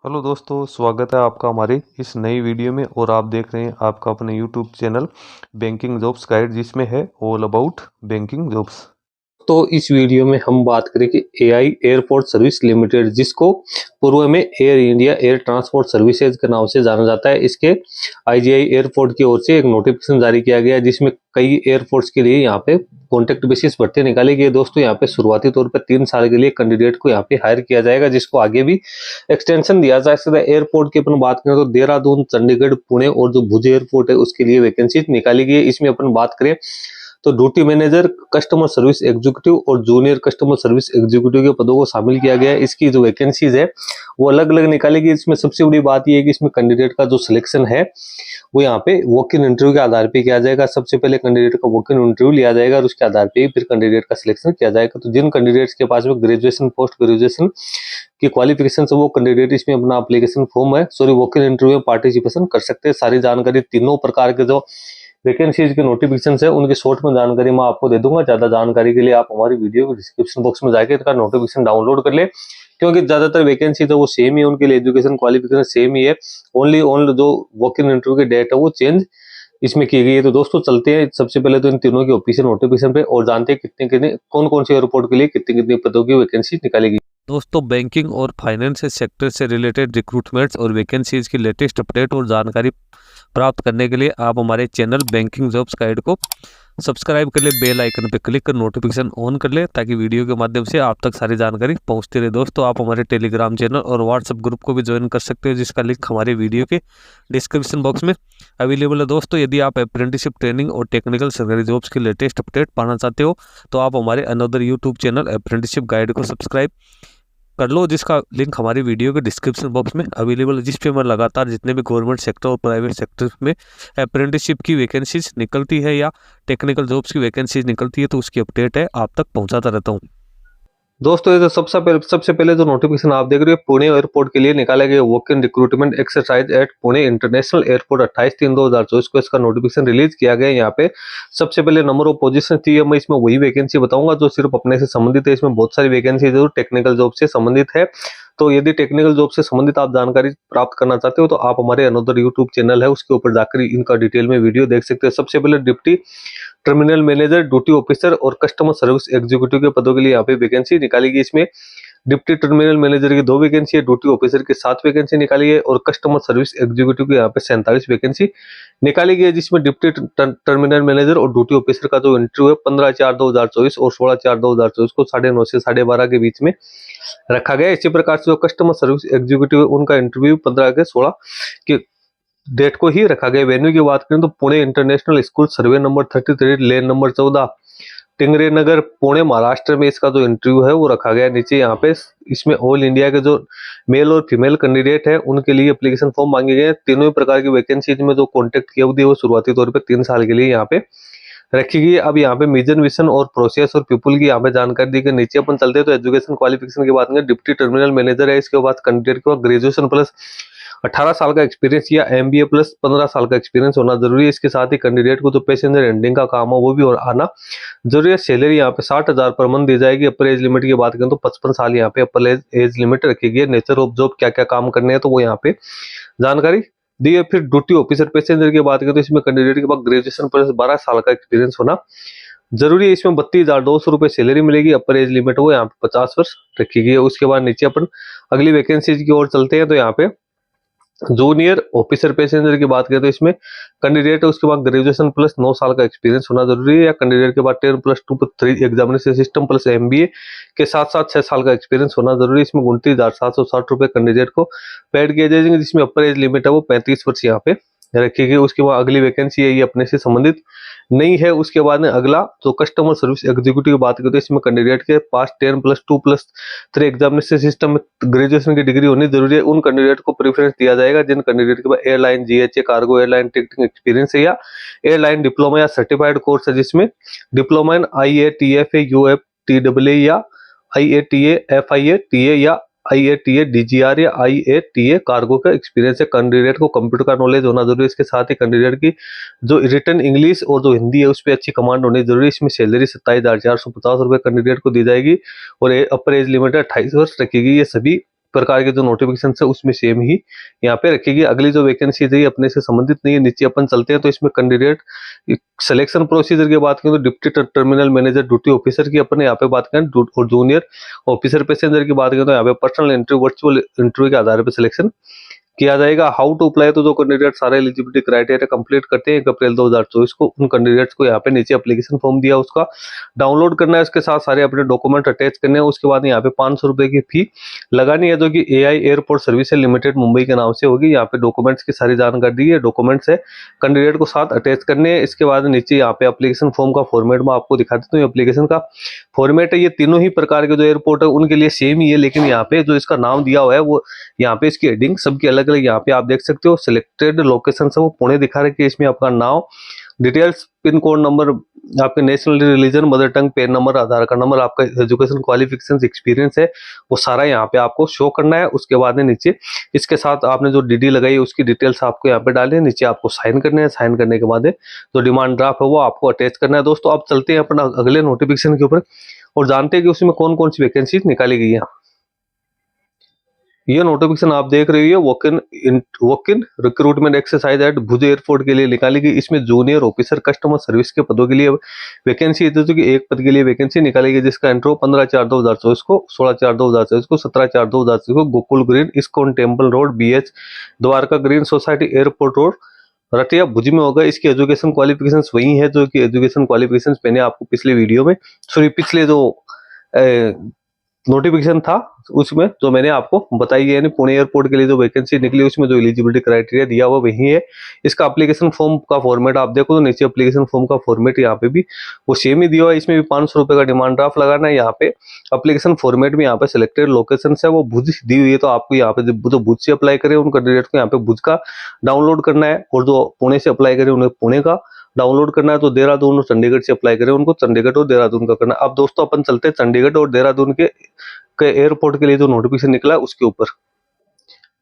Hello दोस्तों, स्वागत है आपका हमारी इस नई वीडियो में। और आप देख रहे हैं आपका अपने YouTube channel banking jobs guide, जिसमें है ऑल अबाउट बैंकिंग जॉब्स। तो इस वीडियो में हम बात करेंगे एआई एयरपोर्ट सर्विस लिमिटेड, जिसको पूर्व में air India air transport services के नाम से जाना जाता है। इसके आईजीआई एयरपोर्ट की ओर से एक नोटिफिकेशन जारी किया गया है, जिसमें कई एयरपोर्ट्स के लिए यहाँ पे कॉन्ट्रैक्ट बेसिस भर्ती निकाली गई है। दोस्तों, यहाँ पे शुरुआती तौर पर 3 साल के लिए कैंडिडेट को यहाँ पे हायर किया जाएगा, जिसको आगे भी एक्सटेंशन दिया जा सकता है। एयरपोर्ट की अपन बात करें तो देहरादून, चंडीगढ़, पुणे और जो भुज एयरपोर्ट है उसके लिए वैकेंसी निकाली गई है। इसमें अपन बात करें तो duty manager, customer service executive और जूनियर कस्टमर सर्विस एग्जीक्यूटिव के पदों को शामिल किया गया है। इसकी जो वैकेंसीज है वो अलग अलग निकाली गई। इसमें सबसे बड़ी बात यह है कि इसमें कैंडिडेट का जो सिलेक्शन है वो यहाँ पे वॉक इन इंटरव्यू के आधार पे किया जाएगा। सबसे पहले कैंडिडेट का वॉक इन इंटरव्यू लिया जाएगा और उसके आधार पे ही फिर कैंडिडेट का सिलेक्शन किया जाएगा। तो जिन कैंडिडेट्स के पास में ग्रेजुएशन, पोस्ट ग्रेजुएशन की क्वालिफिकेशन से वो कैंडिडेट इसमें अपना एप्लीकेशन फॉर्म है वॉक इन इंटरव्यू में पार्टिसिपेशन कर सकते हैं। सारी जानकारी तीनों प्रकार के जो वैकेंसीज के नोटिफिकेशन है उनकी शॉर्ट में जानकारी मैं आपको दे दूंगा। ज्यादा जानकारी के लिए आप हमारी वीडियो के डिस्क्रिप्शन बॉक्स में जाके इसका नोटिफिकेशन डाउनलोड कर ले, क्योंकि ज्यादातर वैकेंसी तो वो सेम ही है, उनके लिए एजुकेशन क्वालिफिकेशन सेम ही है। ओनली जो वॉक इन इंटरव्यू की डेट है वो चेंज इसमें की गई है। तो दोस्तों चलते हैं सबसे पहले तो इन तीनों की ऑफिशियल नोटिफिकेशन पे और जानते हैं कितने कितने कौन कौन से एयरपोर्ट के लिए कितनी कितनी पदों की वैकेंसी निकाली गई। दोस्तों, बैंकिंग और फाइनेंस सेक्टर से रिलेटेड रिक्रूटमेंट्स और वैकेंसीज की लेटेस्ट अपडेट और जानकारी प्राप्त करने के लिए आप हमारे चैनल बैंकिंग जॉब्स गाइड को सब्सक्राइब कर ले, बेल आइकन पे क्लिक कर नोटिफिकेशन ऑन कर ले, ताकि वीडियो के माध्यम से आप तक सारी जानकारी पहुंचती रहे। दोस्तों, आप हमारे टेलीग्राम चैनल और व्हाट्सएप ग्रुप को भी ज्वाइन कर सकते हो, जिसका लिंक हमारे वीडियो के डिस्क्रिप्शन बॉक्स में अवेलेबल है। दोस्तों, यदि आप अप्रेंटिसशिप ट्रेनिंग और टेक्निकल सरकारी जॉब्स की लेटेस्ट अपडेट पाना चाहते हो तो आप हमारे another YouTube channel apprenticeship guide को सब्सक्राइब कर लो, जिसका लिंक हमारी वीडियो के डिस्क्रिप्शन बॉक्स में अवेलेबल है, जिस पे मैं लगातार जितने भी गवर्नमेंट सेक्टर और प्राइवेट सेक्टर में अप्रेंटिसशिप की वैकेंसीज निकलती है या टेक्निकल जॉब्स की वैकेंसीज निकलती है तो उसकी अपडेट है आप तक पहुंचाता रहता हूं। दोस्तों, ये तो सबसे पहले जो नोटिफिकेशन आप देख रहे हो पुणे एयरपोर्ट के लिए निकाला गया walk in recruitment exercise at Pune international airport 28/3/2024 को इसका नोटिफिकेशन रिलीज किया गया। यहाँ पे सबसे पहले नंबर ऑफ पोजीशन थी, मैं इसमें वही वैकेंसी बताऊंगा जो सिर्फ अपने से संबंधित है। इसमें बहुत सारी वैकेंसी जो टेक्निकल जॉब से संबंधित है। तो यदि टेक्निकल जॉब से संबंधित आप जानकारी प्राप्त करना चाहते हो तो आप हमारे अनदर यूट्यूब चैनल है उसके ऊपर जाकर इनका डिटेल में वीडियो देख सकते हैं। सबसे पहले deputy terminal manager, duty officer और कस्टमर सर्विस एग्जीक्यूटिव के पदों के लिए यहाँ पे वैकेंसी निकाली गई। इसमें डिप्टी टर्मिनल मैनेजर की 2 वैकेंसी है, ड्यूटी ऑफिसर की 7 वैकेंसी निकाली है और कस्टमर सर्विस एग्जीक्यूटिव की यहाँ पे 47 वैकेंसी निकाली गई है। जिसमें डिप्टी टर्मिनल मैनेजर और ड्यूटी ऑफिसर का जो इंटरव्यू है 15/4/2024 और 16/4/2024 को 9:30 से 12:30 के बीच में रखा गया। इसी प्रकार से जो कस्टमर सर्विस एग्जीक्यूटिव है उनका इंटरव्यू 15 के 16 के डेट को ही रखा गया। वेन्यू की बात करें तो Pune international school, survey number 33, lane number 14, Tingre Nagar, Pune, Maharashtra में इसका जो इंटरव्यू है वो रखा गया। नीचे यहाँ पे इसमें ऑल इंडिया के जो मेल और फीमेल कैंडिडेट है उनके लिए एप्लीकेशन फॉर्म मांगे गए। तीनों ही प्रकार की वैकेंसी में जो कॉन्टेक्ट की अवधि है वो शुरुआती तौर पर 3 साल के लिए यहाँ पे रखी गई। अब यहाँ पे मिजन, विजन और प्रोसेस और पीपल की यहाँ पे जानकारी दी गई। नीचे अपन चलते हैं तो एजुकेशन क्वालिफिकेशन की बात करें, डिप्टी टर्मिनल मैनेजर है, इसके बाद कैंडिडेट के पास ग्रेजुएशन प्लस 18 साल का एक्सपीरियंस या एमबीए प्लस 15 साल का एक्सपीरियंस होना जरूरी है। इसके साथ ही कैंडिडेट को जो पैसेंजर हैंडलिंग का काम है वो भी आना जरूरी है। सैलरी यहाँ पे 60,000 पर मंथ दी जाएगी। अपर एज लिमिट की बात करें तो 55 साल यहाँ पे अपर एज लिमिट रखी गई है। नेचर ऑफ जॉब, क्या क्या काम करने हैं तो वो यहाँ पे जानकारी दी है। फिर ड्यूटी ऑफिसर पैसेंजर की बात करें तो इसमें कैंडिडेट के पास ग्रेजुएशन प्लस 12 साल का एक्सपीरियंस होना जरूरी है। इसमें 32,200 रुपए सैलरी मिलेगी। अपर एज लिमिट वो यहाँ पे 50 वर्ष रखी गई है। उसके बाद नीचे अपन अगली वैकेंसीज की ओर चलते हैं तो यहाँ पे जूनियर ऑफिसर पैसेंजर की बात करें तो इसमें कैंडिडेट है उसके बाद ग्रेजुएशन प्लस 9 साल का एक्सपीरियंस होना जरूरी है, या कैंडिडेट के बाद 10+2+3 एग्जामिनेशन सिस्टम प्लस एमबीए के साथ साथ 6 साल का एक्सपीरियंस होना जरूरी है। इसमें 29,760 रुपए कैंडिडेट को पेड किए जाएंगे, जिसमें अपर एज लिमिट है वो 35 वर्ष यहाँ पे रखी गई। उसके बाद अगली वैकेंसी है ये अपने से संबंधित नहीं है। उसके बाद में अगला तो कस्टमर सर्विस एग्जीक्यूटिव की बात करें तो इसमें कैंडिडेट के पास 10+2+3 एग्जामिनेशन सिस्टम में ग्रेजुएशन की डिग्री होनी जरूरी है। उन कैंडिडेट को प्रेफरेंस दिया जाएगा जिन कैंडिडेट के पास airline, GHA, cargo airline ticketing experience है या एयरलाइन डिप्लोमा या सर्टिफाइड कोर्स है, जिसमें डिप्लोमा इन IATF, UFTAA या IATA, FIATA या IATA DGR या IATA कार्गो का एक्सपीरियंस है। कैंडिडेट को कंप्यूटर का नॉलेज होना जरूरी है। इसके साथ ही कैंडिडेट की जो रिटन इंग्लिश और जो हिंदी है उस पर अच्छी कमांड होनी जरूरी है। इसमें सैलरी 27,450 रुपए कैंडिडेट को दी जाएगी और अपर एज लिमिट 28 वर्ष रखी गई। ये सभी प्रकार के जो नोटिफिकेशन है उसमें सेम ही यहाँ पे रखेगी। अगली जो वैकेंसी है अपने से संबंधित नहीं है, नीचे अपन चलते हैं तो इसमें कैंडिडेट सिलेक्शन प्रोसीजर की बात करें तो deputy terminal manager duty officer की अपन यहाँ पे बात करें और जूनियर ऑफिसर पैसेंजर की बात करें तो यहाँ पे पर्सनल इंटरव्यू वर्चुअल इंटरव्यू के आधार पर सिलेक्शन किया जाएगा। हाउ टू अप्लाई, तो जो कैंडिडेट सारे एलिजिबिलिटी क्राइटेरिया कंप्लीट करते हैं 1 अप्रैल 2024 को, उन कैंडिडेट्स को यहाँ पे नीचे एप्लीकेशन फॉर्म दिया उसका डाउनलोड करना है, उसके साथ सारे अपने डॉक्यूमेंट अटैच करने हैं। उसके बाद यहाँ पे 500 रुपए की फी लगानी है जो कि AI airport services limited Mumbai के नाम से होगी। यहाँ पे डॉक्यूमेंट्स की सारी जानकारी दी है, डॉक्यूमेंट्स है कैंडिडेट को साथ अटैच करने हैं। इसके बाद नीचे यहाँ पे एप्लीकेशन फॉर्म का फॉर्मेट में आपको दिखा देता हूँ। एप्लीकेशन का फॉर्मेट है, ये तीनों ही प्रकार के जो एयरपोर्ट है उनके लिए सेम ही है, लेकिन यहाँ पे जो इसका नाम दिया हुआ है वो यहाँ पे इसकी हेडिंग सबकी अलग अलग यहाँ पे आप देख सकते हो। सिलेक्टेड लोकेशन से वो पुणे दिखा रहे कि इसमें आपका नाम, डिटेल्स, पिन कोड नंबर, आपके national religion, mother tongue, PAN number, Aadhaar card number, आपका एजुकेशन क्वालिफिकेशन एक्सपीरियंस है वो सारा यहाँ पे आपको शो करना है। उसके बाद में नीचे इसके साथ आपने जो डीडी लगाई है उसकी डिटेल्स आपको यहाँ पे डालनी है, नीचे आपको साइन करने हैं। साइन करने के बाद जो डिमांड ड्राफ्ट है वो आपको अटैच करना है। दोस्तों अब चलते हैं अपना अगले नोटिफिकेशन के ऊपर और जानते हैं कि उसमें कौन कौन सी वैकेंसी निकाली गई है। ये नोटिफिकेशन आप देख रही है walk in recruitment exercise at Bhuj airport के लिए निकाली गई। इसमें जूनियर ऑफिसर कस्टमर सर्विस के पदों के लिए वैकेंसी है, जो कि एक पद के लिए वैकेंसी निकाली गई जिसका इंट्रो 15/4/2024 को, 16/4/2024 को, 17/4/2024 को Gokul green ISKCON temple road BH Dwarka green society airport road Ratiya Bhuj में होगा। इसकी एजुकेशन क्वालिफिकेशंस वही है जो कि एजुकेशन क्वालिफिकेशंस मैंने आपको पिछले वीडियो में पिछले जो नोटिफिकेशन था उसमें जो मैंने आपको बताई है, यानी पुणे एयरपोर्ट के लिए जो वैकेंसी निकली उसमें जो एलिजिबिलिटी क्राइटेरिया दिया हुआ वही है। इसका एप्लीकेशन फॉर्म का फॉर्मेट आप देखो तो नीचे एप्लीकेशन फॉर्म का फॉर्मेट यहाँ पे भी वो सेम ही दिया हुआ है। इसमें भी 500 रुपए का डिमांड ड्राफ्ट लगाना है। यहाँ पे एप्लीकेशन फॉर्मेट में यहाँ पे सिलेक्टेड लोकेशन है वो भुज दी हुई है, तो आपको यहाँ पे जो भुज से अप्लाई करे उन कैंडिडेट को यहाँ पे भुज का डाउनलोड करना है, और जो पुणे से अप्लाई करे उन्हें पुणे का डाउनलोड करना है। तो देहरादून और चंडीगढ़ से अप्लाई करें उनको चंडीगढ़ और देहरादून का करना है। अब दोस्तों अपन चलते हैं चंडीगढ़ और देहरादून के एयरपोर्ट के लिए जो नोटिफिकेशन निकला उसके ऊपर।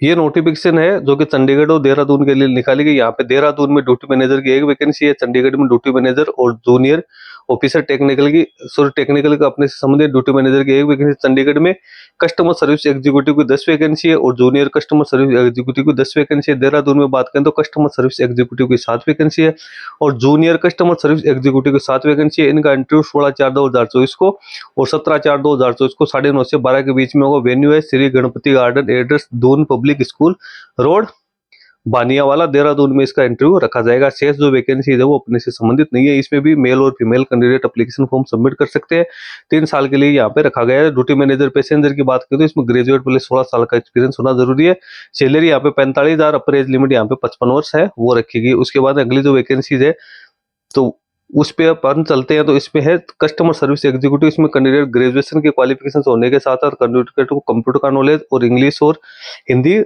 ये नोटिफिकेशन है जो कि चंडीगढ़ और देहरादून के लिए निकाली गई। यहाँ पे देहरादून में ड्यूटी मैनेजर की एक वैकेंसी है, चंडीगढ़ में ड्यूटी मैनेजर और जूनियर ऑफिसर टेक्निकल का अपने से संबंधित ड्यूटी मैनेजर की एक वैकेंसी। चंडीगढ़ में कस्टमर सर्विस एग्जीक्यूटिव की 10 वैकेंसी है और जूनियर कस्टमर सर्विस एग्जीक्यूटिव की 10 वैकेंसी है। देहरादून में बात करें तो कस्टमर सर्विस एग्जीक्यूटिव की 7 वैकेंसी है और जूनियर कस्टमर सर्विस एग्जीक्यूटिव की 7 वैकेंसी है। इनका इंटरव्यू 16/4/2024 को और 17/4/2024 को 9:30 से 12 के बीच में होगा। वेन्यू है Shri Ganpati garden, address Doon public school road Baniyawala, Dehradun में इसका इंटरव्यू रखा जाएगा। शेष जो वैकेंसी है वो अपने से संबंधित नहीं है। इसमें भी मेल और female candidate application form submit कर सकते हैं। 3 साल के लिए यहाँ पे रखा गया है। ड्यूटी मैनेजर पैसेंजर की बात करें तो इसमें ग्रेजुएट प्लस 16 साल का एक्सपीरियंस होना जरूरी है। सैलरी यहाँ पे 45,000, अपर एज लिमिट यहाँ पे 55 वर्ष है वो रखेगी। उसके बाद अगली जो वैकेंसीज है तो उस पे अपन चलते हैं। तो इसमें है कस्टमर सर्विस एग्जीक्यूटिव। इसमें कैंडिडेट ग्रेजुएशन के क्वालिफिकेशन होने के साथ साथ कैंडिडेट को कंप्यूटर का नॉलेज और इंग्लिश और हिंदी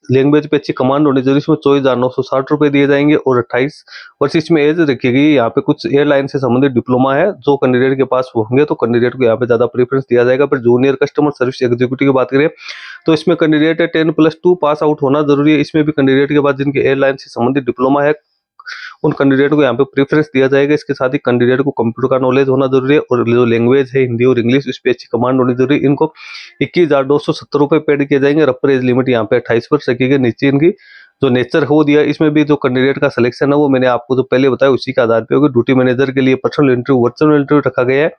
लैंग्वेज पे अच्छी कमांड होनी चाहिए। इसमें 24,960 रुपए दिए जाएंगे और 28 वर्ष इसमें एज रखेगी। यहाँ पे कुछ एयरलाइन से संबंधित डिप्लोमा है जो कैंडिडेट के पास होंगे तो कैंडिडेट को यहाँ पे ज्यादा प्रेफरेंस दिया जाएगा। पर जूनियर कस्टमर सर्विस एग्जीक्यूटिव की बात करें तो इसमें कैंडिडेट है 10+2 पास आउट होना जरूरी है। इसमें भी कैंडिडेट के पास जिनके एयरलाइन से संबंधित डिप्लोमा है उन कैंडिडेट को यहाँ पे प्रेफरेंस दिया जाएगा। इसके साथ ही कैंडिडेट को कंप्यूटर का नॉलेज होना जरूरी है और जो लैंग्वेज है हिंदी और इंग्लिश उस पर अच्छी कमांड होनी जरूरी है। इनको 21,270 रुपए पेड किए जाएंगे। अपर एज लिमिट यहाँ पे 28 वर्ष रखी गई। नीचे इनकी जो नेचर हो दिया, इसमें भी जो कैंडिडेट का सिलेक्शन है वो मैंने आपको जो पहले बताया उसी के आधार पर होगी। ड्यूटी मैनेजर के लिए पर्सनल इंटरव्यू वर्चुअल इंटरव्यू रखा गया है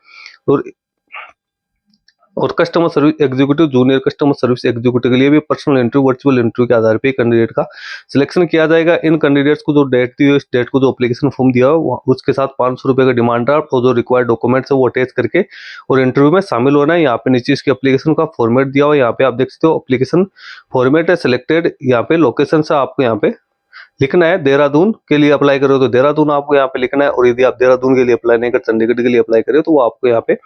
और customer service executive junior customer service executive के लिए भी पर्सनल इंटरव्यू वर्चुअल इंटरव्यू के आधार पे कैंडिडेट का सिलेक्शन किया जाएगा। इन कैंडिडेट्स को जो डेट दी है इस डेट को जो एप्लीकेशन फॉर्म दिया हो उसके साथ 500 रुपए का डिमांड ड्राफ्ट और जो रिक्वायर्ड डॉक्यूमेंट्स है वो अटैच करके और इंटरव्यू में शामिल होना है। यहाँ पे नीचे इसके एप्लीकेशन का फॉर्मेट दिया हुआ है, यहाँ पे आप देख सकते हो एप्लीकेशन फॉर्मेट है सिलेक्टेड। यहाँ पे लोकेशन से आपको यहाँ पे लिखना है। देहरादून के लिए अप्लाई करो तो देहरादून आपको यहाँ पे लिखना है और यदि आप देहरादून के लिए अप्लाई नहीं कर चंडीगढ़ के लिए अप्लाई करें तो वो आपको यहाँ पे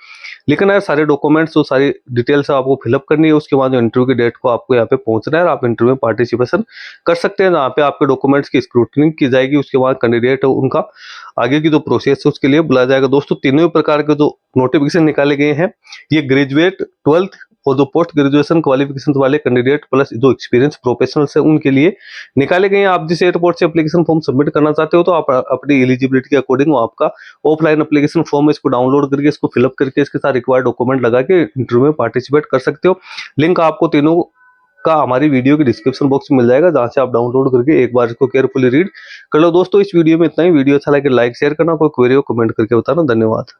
लिखना है। सारे डॉक्यूमेंट्स जो सारी डिटेल्स आपको फिलअप करनी है। उसके बाद जो इंटरव्यू की डेट को आपको यहाँ पे पहुंचना है और आप इंटरव्यू में पार्टिसिपेशन कर सकते हैं। जहाँ पे आपके डॉक्यूमेंट्स की स्क्रूटनी की जाएगी। उसके बाद कैंडिडेट है उनका आगे की जो प्रोसेस है उसके लिए बुलाया जाएगा। दोस्तों तीनों प्रकार के जो नोटिफिकेशन निकाले गए हैं ये ग्रेजुएट 12th और जो पोस्ट ग्रेजुएशन क्वालिफिकेशन वाले कैंडिडेट प्लस जो एक्सपीरियंस प्रोफेशनल्स है उनके लिए निकाले गए हैं। आप जिस एयरपोर्ट से एप्लीकेशन फॉर्म सबमिट करना चाहते हो तो आप अपनी एलिजिबिलिटी के अकॉर्डिंग आपका ऑफलाइन एप्लीकेशन फॉर्म इसको डाउनलोड करके इसको फिलअप करके इसके साथ रिक्वायर्ड डॉक्यूमेंट लगा के इंटरव्यू में पार्टिसिपेट कर सकते हो। लिंक आपको तीनों का हमारी वीडियो के डिस्क्रिप्शन बॉक्स में मिल जाएगा, जहां से आप डाउनलोड करके एक बार इसको केयरफुली रीड कर लो। दोस्तों इस वीडियो में इतना ही। वीडियो अच्छा लगे लाइक शेयर करना, कोई क्वेरी हो कमेंट करके बताना। धन्यवाद।